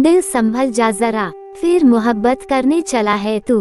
दिल संभल जा जरा, फिर मोहब्बत करने चला है तू।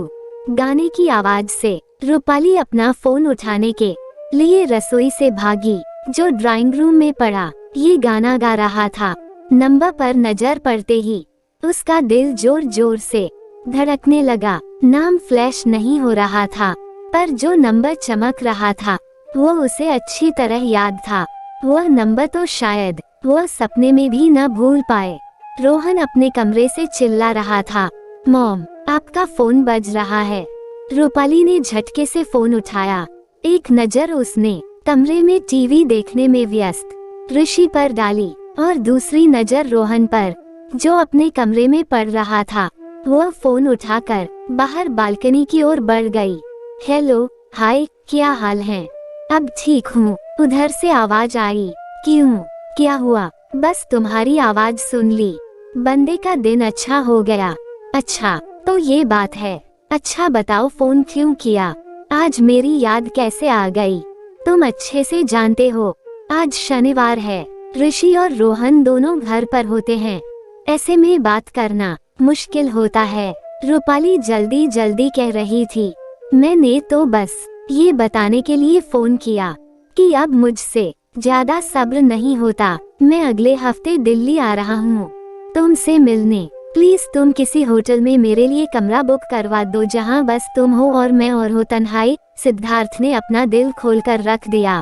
गाने की आवाज से रूपाली अपना फोन उठाने के लिए रसोई से भागी, जो ड्राइंग रूम में पड़ा ये गाना गा रहा था। नंबर पर नजर पड़ते ही उसका दिल जोर जोर से धड़कने लगा। नाम फ्लैश नहीं हो रहा था, पर जो नंबर चमक रहा था वो उसे अच्छी तरह याद था। वह नंबर तो शायद वह सपने में भी न भूल पाए। रोहन अपने कमरे से चिल्ला रहा था, मॉम आपका फोन बज रहा है। रूपाली ने झटके से फोन उठाया। एक नजर उसने कमरे में टीवी देखने में व्यस्त ऋषि पर डाली और दूसरी नजर रोहन पर, जो अपने कमरे में पढ़ रहा था। वह फोन उठाकर बाहर बालकनी की ओर बढ़ गई। हेलो, हाय, क्या हाल है? अब ठीक हूँ, उधर से आवाज आई। क्यों, क्या हुआ? बस तुम्हारी आवाज सुन ली। बंदे का दिन अच्छा हो गया। अच्छा, तो ये बात है। अच्छा बताओ फोन क्यों किया? आज मेरी याद कैसे आ गई? तुम अच्छे से जानते हो आज शनिवार है। ऋषि और रोहन दोनों घर पर होते हैं, ऐसे में बात करना मुश्किल होता है। रूपाली जल्दी जल्दी कह रही थी। मैंने तो बस ये बताने के लिए फोन किया कि अब मुझसे ज्यादा सब्र नहीं होता। मैं अगले हफ्ते दिल्ली आ रहा हूँ तुमसे मिलने। प्लीज तुम किसी होटल में मेरे लिए कमरा बुक करवा दो जहाँ बस तुम हो और मैं और हो तन्हाई। सिद्धार्थ ने अपना दिल खोलकर रख दिया।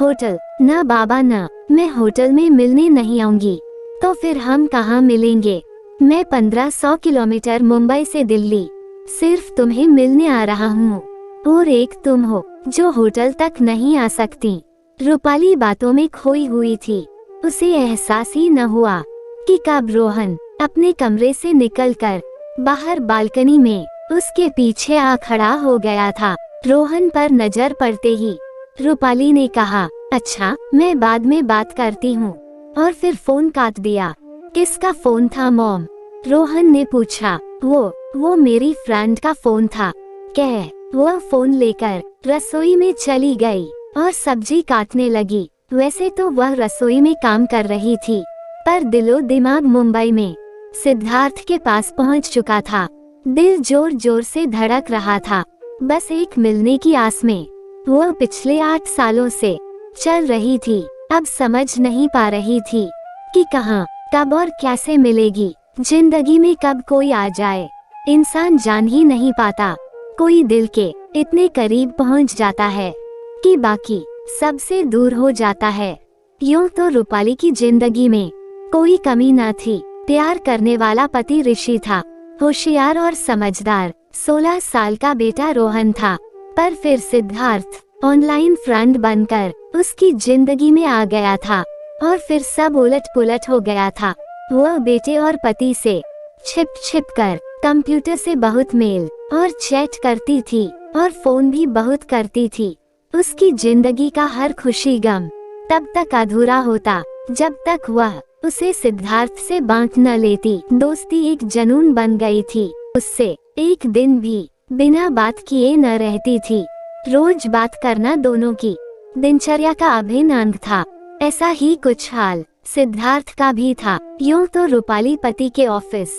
होटल? न बाबा न, मैं होटल में मिलने नहीं आऊंगी। तो फिर हम कहाँ मिलेंगे? मैं 1500 किलोमीटर मुंबई से दिल्ली सिर्फ तुम्हें मिलने आ रहा हूँ, और एक तुम हो जो होटल तक नहीं आ सकती। रूपाली बातों में खोई हुई थी। उसे एहसास ही न हुआ कि कब रोहन अपने कमरे से निकलकर बाहर बालकनी में उसके पीछे आ खड़ा हो गया था। रोहन पर नजर पड़ते ही रूपाली ने कहा, अच्छा मैं बाद में बात करती हूँ, और फिर फोन काट दिया। किसका फोन था मॉम? रोहन ने पूछा। वो मेरी फ्रेंड का फोन था। कह वह फोन लेकर रसोई में चली गई और सब्जी काटने लगी। वैसे तो वह रसोई में काम कर रही थी, पर दिलो दिमाग मुंबई में सिद्धार्थ के पास पहुंच चुका था। दिल जोर जोर से धड़क रहा था, बस एक मिलने की आस में। वह पिछले 8 सालों से चल रही थी। अब समझ नहीं पा रही थी कि कहाँ, कब और कैसे मिलेगी। जिंदगी में कब कोई आ जाए, इंसान जान ही नहीं पाता। कोई दिल के इतने करीब पहुंच जाता है कि बाकी सबसे दूर हो जाता है। यूं तो रूपाली की जिंदगी में कोई कमी न थी। प्यार करने वाला पति ऋषि था, होशियार और समझदार। 16 साल का बेटा रोहन था, पर फिर सिद्धार्थ ऑनलाइन फ्रेंड बनकर उसकी जिंदगी में आ गया था, और फिर सब उलट पुलट हो गया था। वह बेटे और पति से छिप छिप कर कंप्यूटर से बहुत मेल और चैट करती थी, और फोन भी बहुत करती थी। उसकी जिंदगी का हर खुशी गम तब तक अधूरा होता जब तक वह उसे सिद्धार्थ से बांट न लेती। दोस्ती एक जुनून बन गई थी। उससे एक दिन भी बिना बात किए न रहती थी। रोज बात करना दोनों की दिनचर्या का अभिन्न अंग था। ऐसा ही कुछ हाल सिद्धार्थ का भी था। यूं तो रूपाली पति के ऑफिस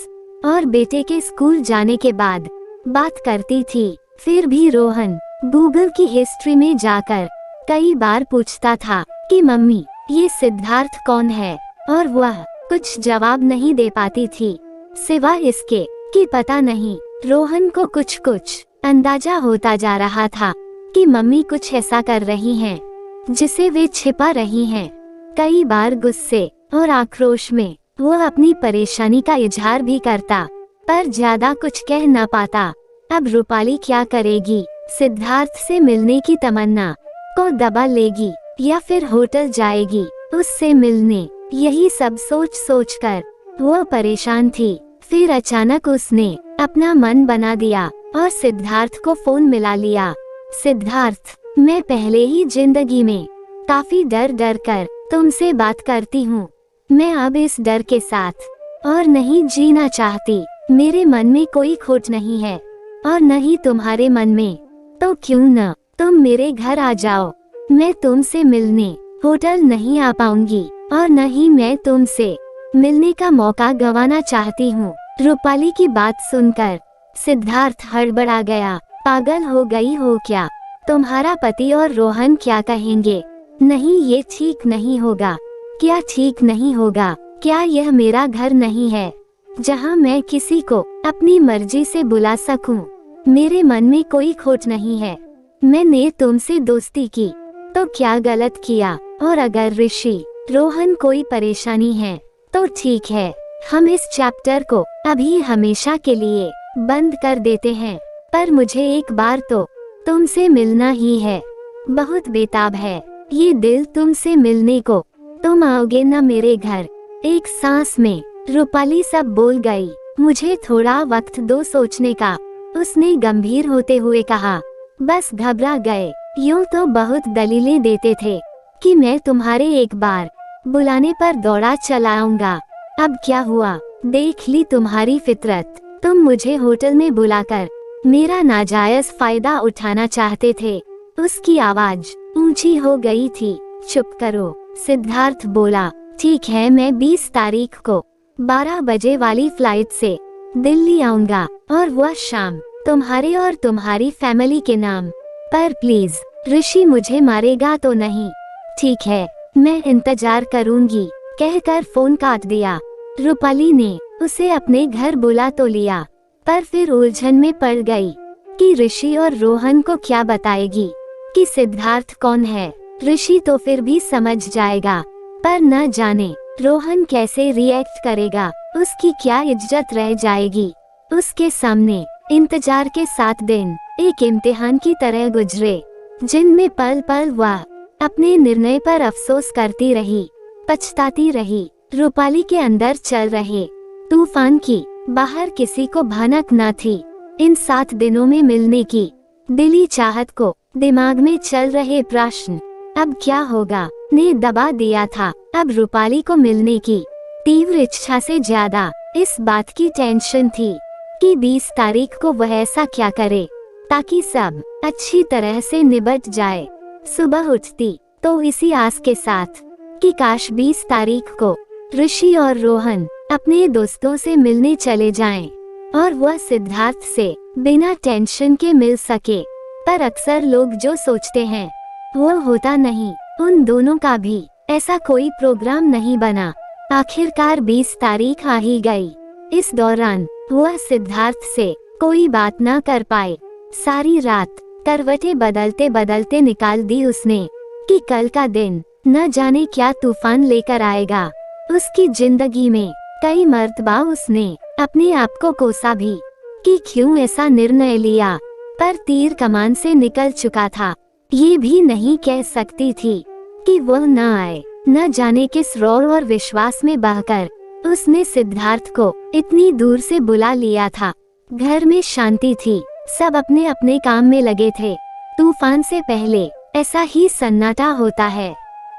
और बेटे के स्कूल जाने के बाद बात करती थी, फिर भी रोहन गूगल की हिस्ट्री में जाकर कई बार पूछता था कि मम्मी ये सिद्धार्थ कौन है, और वह कुछ जवाब नहीं दे पाती थी, सिवाय इसके कि पता नहीं। रोहन को कुछ कुछ अंदाजा होता जा रहा था कि मम्मी कुछ ऐसा कर रही हैं जिसे वे छिपा रही हैं। कई बार गुस्से और आक्रोश में वह अपनी परेशानी का इजहार भी करता, पर ज्यादा कुछ कह न पाता। अब रूपाली क्या करेगी? सिद्धार्थ से मिलने की तमन्ना को दबा लेगी या फिर होटल जाएगी उससे मिलने? यही सब सोच सोच कर वह परेशान थी। फिर अचानक उसने अपना मन बना दिया और सिद्धार्थ को फोन मिला लिया। सिद्धार्थ, मैं पहले ही जिंदगी में काफी डर डर कर तुमसे बात करती हूँ। मैं अब इस डर के साथ और नहीं जीना चाहती। मेरे मन में कोई खोट नहीं है, और न ही तुम्हारे मन में। तो क्यों न तुम मेरे घर आ जाओ? मैं तुमसे मिलने होटल नहीं आ पाऊंगी, और न ही मैं तुमसे मिलने का मौका गंवाना चाहती हूँ। रूपाली की बात सुनकर सिद्धार्थ हड़बड़ा गया। पागल हो गई हो क्या? तुम्हारा पति और रोहन क्या कहेंगे? नहीं, ये ठीक नहीं होगा। क्या ठीक नहीं होगा? क्या यह मेरा घर नहीं है जहाँ मैं किसी को अपनी मर्जी से बुला सकूं? मेरे मन में कोई खोट नहीं है। मैंने तुमसे दोस्ती की तो क्या गलत किया? और अगर ऋषि रोहन कोई परेशानी है तो ठीक है, हम इस चैप्टर को अभी हमेशा के लिए बंद कर देते हैं। पर मुझे एक बार तो तुमसे मिलना ही है। बहुत बेताब है ये दिल तुमसे मिलने को। तुम आओगे ना मेरे घर? एक सांस में रूपाली सब बोल गई। मुझे थोड़ा वक्त दो सोचने का, उसने गंभीर होते हुए कहा। बस घबरा गए। यूं तो बहुत दलीलें देते थे कि मैं तुम्हारे एक बार बुलाने पर दौड़ा चला आऊंगा। अब क्या हुआ? देख ली तुम्हारी फितरत। तुम मुझे होटल में बुलाकर मेरा नाजायज फायदा उठाना चाहते थे। उसकी आवाज ऊंची हो गई थी। चुप करो, सिद्धार्थ बोला। ठीक है, मैं 20 तारीख को 12 बजे वाली फ्लाइट से दिल्ली आऊंगा और वह शाम तुम्हारे और तुम्हारी फैमिली के नाम पर। प्लीज, ऋषि मुझे मारेगा तो नहीं? ठीक है, मैं इंतजार करूंगी, कहकर फोन काट दिया। रूपाली ने उसे अपने घर बुला तो लिया, पर फिर उलझन में पड़ गई कि ऋषि और रोहन को क्या बताएगी कि सिद्धार्थ कौन है। ऋषि तो फिर भी समझ जाएगा, पर न जाने रोहन कैसे रिएक्ट करेगा। उसकी क्या इज्जत रह जाएगी। उसके सामने इंतजार के 7 दिन एक इम्तिहान की तरह गुजरे, जिनमें पल पल वह अपने निर्णय पर अफसोस करती रही, पछताती रही। रूपाली के अंदर चल रहे तूफान की बाहर किसी को भनक न थी। इन 7 दिनों में मिलने की दिली चाहत को दिमाग में चल रहे प्रश्न अब क्या होगा ने दबा दिया था। अब रूपाली को मिलने की तीव्र इच्छा से ज्यादा इस बात की टेंशन थी कि 20 तारीख को वह ऐसा क्या करे ताकि सब अच्छी तरह से निबट जाए। सुबह उठती तो इसी आस के साथ कि काश 20 तारीख को ऋषि और रोहन अपने दोस्तों से मिलने चले जाएं और वह सिद्धार्थ से बिना टेंशन के मिल सके। पर अक्सर लोग जो सोचते हैं वो होता नहीं। उन दोनों का भी ऐसा कोई प्रोग्राम नहीं बना। आखिरकार 20 तारीख आ ही गई। इस दौरान वह सिद्धार्थ से कोई बात न कर पाए। सारी रात करवटें बदलते बदलते निकाल दी उसने कि कल का दिन न जाने क्या तूफान लेकर आएगा। उसकी जिंदगी में कई मर्तबा उसने अपने आप को कोसा भी कि क्यों ऐसा निर्णय लिया, पर तीर कमान से निकल चुका था। ये भी नहीं कह सकती थी कि वह न आए। न जाने किस रोग और विश्वास में बहकर उसने सिद्धार्थ को इतनी दूर से बुला लिया था। घर में शांति थी, सब अपने अपने काम में लगे थे। तूफान से पहले ऐसा ही सन्नाटा होता है।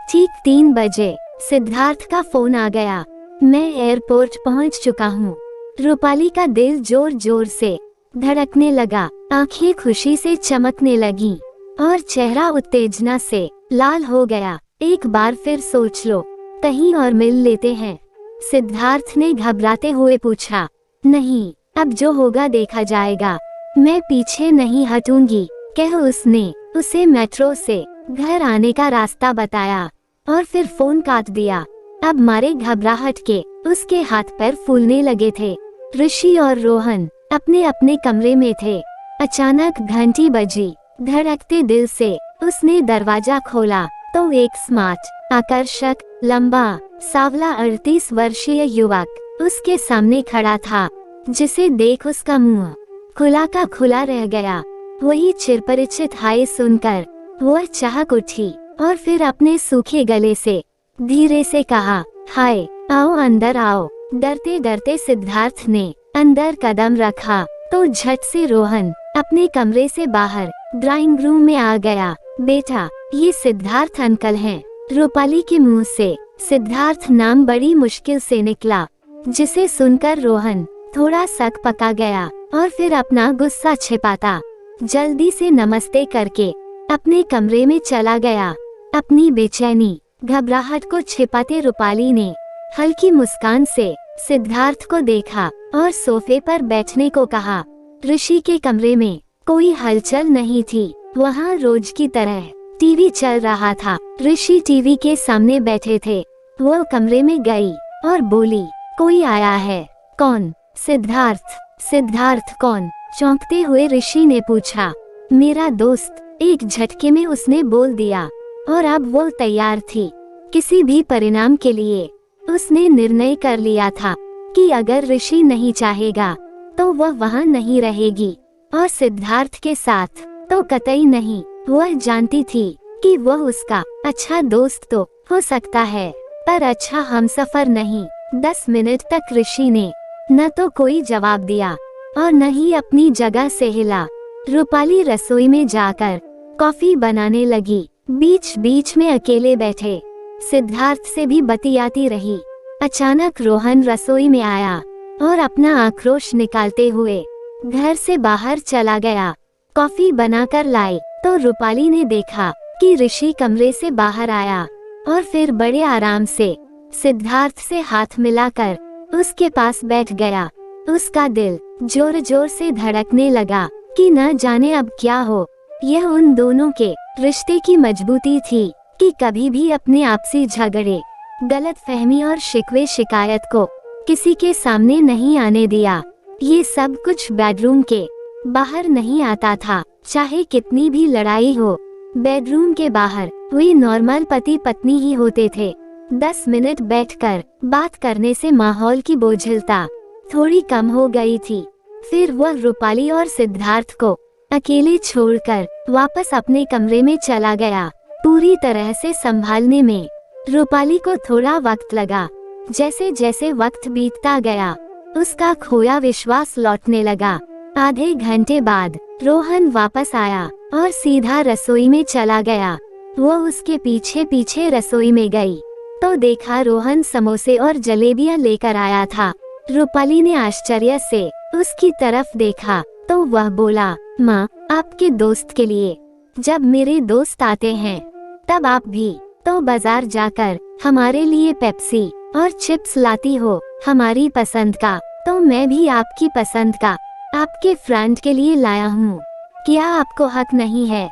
ठीक 3 बजे सिद्धार्थ का फोन आ गया। मैं एयरपोर्ट पहुंच चुका हूँ। रूपाली का दिल जोर जोर से धड़कने लगा, आंखें खुशी से चमकने लगीं और चेहरा उत्तेजना से लाल हो गया। एक बार फिर सोच लो, कहीं और मिल लेते हैं, सिद्धार्थ ने घबराते हुए पूछा। नहीं, अब जो होगा देखा जाएगा, मैं पीछे नहीं हटूंगी, कह उसने उसे मेट्रो से घर आने का रास्ता बताया और फिर फोन काट दिया। अब मारे घबराहट के उसके हाथ पैर फूलने लगे थे। ऋषि और रोहन अपने अपने कमरे में थे। अचानक घंटी बजी। धड़कते दिल से उसने दरवाजा खोला तो एक स्मार्ट, आकर्षक, लंबा, सावला 38 वर्षीय युवक उसके सामने खड़ा था, जिसे देख उसका मुंह खुला का खुला रह गया। वही चिरपरिचित हाय सुनकर वह चहक उठी और फिर अपने सूखे गले से धीरे से कहा, हाय, आओ अंदर आओ। डरते डरते सिद्धार्थ ने अंदर कदम रखा तो झट से रोहन अपने कमरे से बाहर ड्राइंग रूम में आ गया। बेटा, ये सिद्धार्थ अंकल हैं। रूपाली के मुंह से सिद्धार्थ नाम बड़ी मुश्किल से निकला, जिसे सुनकर रोहन थोड़ा सक पका गया और फिर अपना गुस्सा छिपाता जल्दी से नमस्ते करके अपने कमरे में चला गया। अपनी बेचैनी, घबराहट को छिपाते रूपाली ने हल्की मुस्कान से सिद्धार्थ को देखा और सोफे पर बैठने को कहा। ऋषि के कमरे में कोई हलचल नहीं थी। वहाँ रोज की तरह टीवी चल रहा था। ऋषि टीवी के सामने बैठे थे। वो कमरे में गई और बोली, कोई आया है। कौन? सिद्धार्थ। सिद्धार्थ कौन? चौंकते हुए ऋषि ने पूछा। मेरा दोस्त, एक झटके में उसने बोल दिया। और अब वो तैयार थी किसी भी परिणाम के लिए। उसने निर्णय कर लिया था कि अगर ऋषि नहीं चाहेगा तो वह वहाँ नहीं रहेगी, और सिद्धार्थ के साथ तो कतई नहीं। वह जानती थी कि वह उसका अच्छा दोस्त तो हो सकता है, पर अच्छा हमसफर नहीं। 10 मिनट तक ऋषि ने न तो कोई जवाब दिया और न ही अपनी जगह से हिला। रूपाली रसोई में जाकर कॉफी बनाने लगी। बीच बीच में अकेले बैठे सिद्धार्थ से भी बतियाती रही। अचानक रोहन रसोई में आया और अपना आक्रोश निकालते हुए घर से बाहर चला गया। कॉफी बनाकर लाई तो रूपाली ने देखा कि ऋषि कमरे से बाहर आया और फिर बड़े आराम से सिद्धार्थ से हाथ मिलाकर उसके पास बैठ गया। उसका दिल जोर जोर से धड़कने लगा कि न जाने अब क्या हो। यह उन दोनों के रिश्ते की मजबूती थी कि कभी भी अपने आपसी झगड़े, गलतफहमी और शिकवे शिकायत को किसी के सामने नहीं आने दिया। ये सब कुछ बेडरूम के बाहर नहीं आता था। चाहे कितनी भी लड़ाई हो, बेडरूम के बाहर वे नॉर्मल पति पत्नी ही होते थे। 10 मिनट बैठकर बात करने से माहौल की बोझिलता थोड़ी कम हो गई थी। फिर वह रूपाली और सिद्धार्थ को अकेले छोड़कर वापस अपने कमरे में चला गया। पूरी तरह से संभालने में रूपाली को थोड़ा वक्त लगा। जैसे जैसे वक्त बीतता गया उसका खोया विश्वास लौटने लगा। आधे घंटे बाद रोहन वापस आया और सीधा रसोई में चला गया। वो उसके पीछे पीछे रसोई में गई तो देखा रोहन समोसे और जलेबियां लेकर आया था। रूपाली ने आश्चर्य से उसकी तरफ देखा तो वह बोला, माँ, आपके दोस्त के लिए। जब मेरे दोस्त आते हैं तब आप भी तो बाजार जाकर हमारे लिए पेप्सी और चिप्स लाती हो, हमारी पसंद का। तो मैं भी आपकी पसंद का आपके फ्रेंड के लिए लाया हूँ। क्या आपको हक नहीं है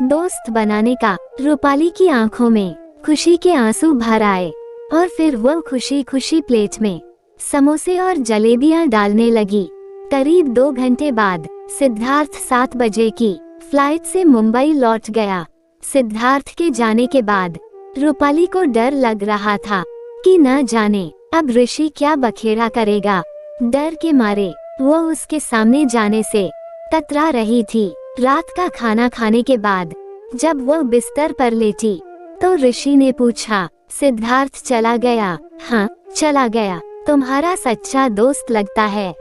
दोस्त बनाने का? रूपाली की आंखों में खुशी के आंसू भर आए और फिर वो खुशी खुशी प्लेट में समोसे और जलेबियां डालने लगी। करीब 2 घंटे बाद सिद्धार्थ 7 बजे की फ्लाइट से मुंबई लौट गया। सिद्धार्थ के जाने के बाद रूपाली को डर लग रहा था कि न जाने अब ऋषि क्या बखेड़ा करेगा। डर के मारे वो उसके सामने जाने से कतरा रही थी। रात का खाना खाने के बाद जब वो बिस्तर पर लेटी तो ऋषि ने पूछा, सिद्धार्थ चला गया? हाँ, चला गया। तुम्हारा सच्चा दोस्त लगता है,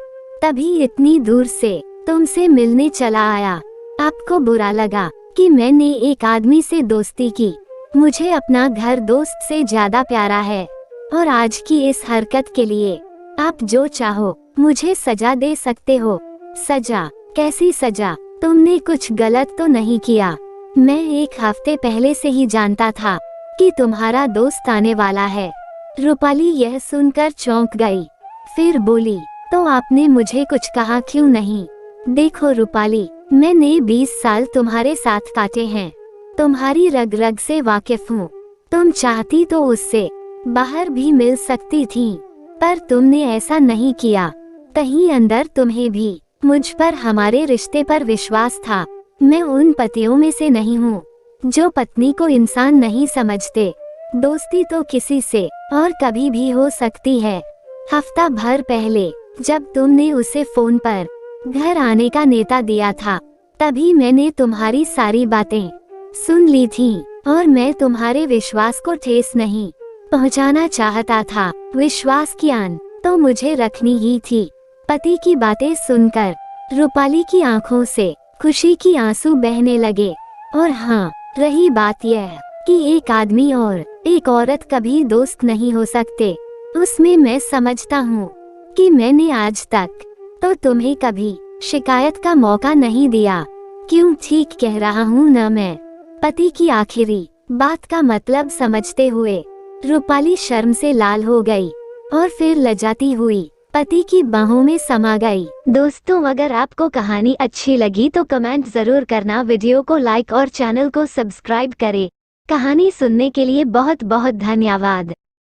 तभी इतनी दूर से तुमसे मिलने चला आया। आपको बुरा लगा कि मैंने एक आदमी से दोस्ती की। मुझे अपना घर दोस्त से ज्यादा प्यारा है, और आज की इस हरकत के लिए आप जो चाहो मुझे सजा दे सकते हो। सजा? कैसी सजा? तुमने कुछ गलत तो नहीं किया। मैं 1 हफ्ते पहले से ही जानता था कि तुम्हारा दोस्त आने वाला है। रूपाली यह सुनकर चौंक गई। फिर बोली, तो आपने मुझे कुछ कहा क्यों नहीं? देखो रूपाली, मैंने 20 साल तुम्हारे साथ काटे हैं, तुम्हारी रग रग से वाकिफ हूँ। तुम चाहती तो उससे बाहर भी मिल सकती थी, पर तुमने ऐसा नहीं किया। कहीं अंदर तुम्हें भी मुझ पर, हमारे रिश्ते पर विश्वास था। मैं उन पतियों में से नहीं हूँ जो पत्नी को इंसान नहीं समझते। दोस्ती तो किसी से और कभी भी हो सकती है। हफ्ता भर पहले जब तुमने उसे फोन पर घर आने का न्योता दिया था, तभी मैंने तुम्हारी सारी बातें सुन ली थी, और मैं तुम्हारे विश्वास को ठेस नहीं पहुंचाना चाहता था। विश्वास की आन तो मुझे रखनी ही थी। पति की बातें सुनकर रूपाली की आंखों से खुशी की आंसू बहने लगे। और हाँ, रही बात यह कि एक आदमी और एक औरत कभी दोस्त नहीं हो सकते, उसमें मैं समझता हूँ कि मैंने आज तक तो तुम्हें कभी शिकायत का मौका नहीं दिया। क्यों ठीक कह रहा हूँ न मैं? पति की आखिरी बात का मतलब समझते हुए रूपाली शर्म से लाल हो गई और फिर लजाती हुई पति की बाहों में समा गई। दोस्तों, अगर आपको कहानी अच्छी लगी तो कमेंट जरूर करना, वीडियो को लाइक और चैनल को सब्सक्राइब करें। कहानी सुनने के लिए बहुत बहुत धन्यवाद।